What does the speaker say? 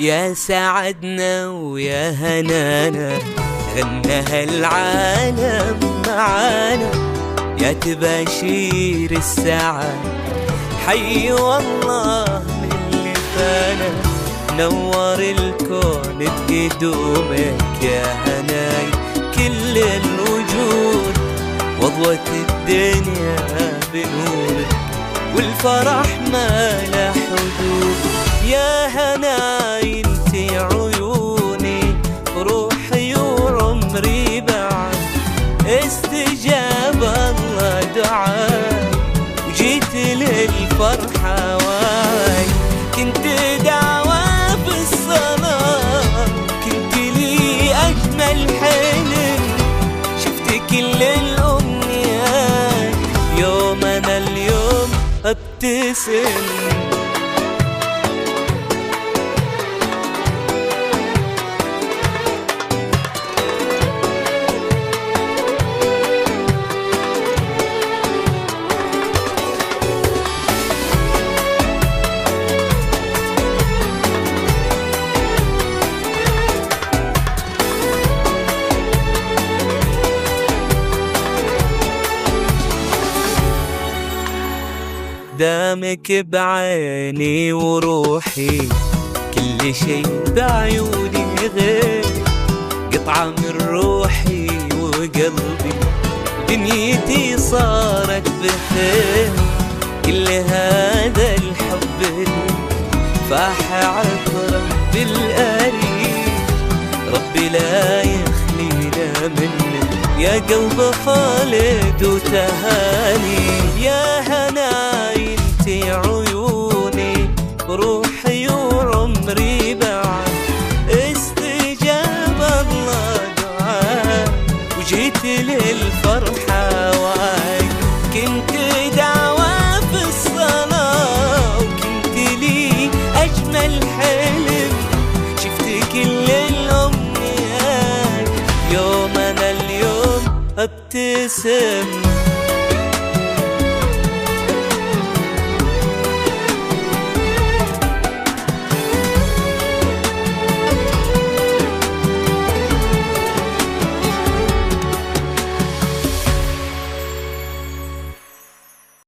يا سعدنا ويا هنانا غناها العالم معانا، يا تباشير السعد حي والله من اللي فانا، نور الكون بقدومك يا هناي كل الوجود، وضوة الدنيا بنورك والفرح ما له حدود. يا هناي انتي عيوني روحي وعمري بعد، استجاب الله دعاي وجيت للفرحة واي، كنت دعوة في الصلاة كنت لي أجمل حلم، شفت كل الأمنيات يوم أنا اليوم ابتسم. دامك بعيني وروحي كل شي بعيوني غير، قطعة من روحي وقلبي دنيتي صارت بخير، كل هذا الحب فاح عطره بالقريب، ربي لا يخلينا منه يا قلب خالد وتهاني. يا هناي انتي عيوني روحي وعمري بعد، استجاب الله دعاي وجيت للفرحة واي، كنت دعوة في الصلاة وكنت لي أجمل حلم، شفت كل الأمنيات يوم أنا اليوم ابتسم.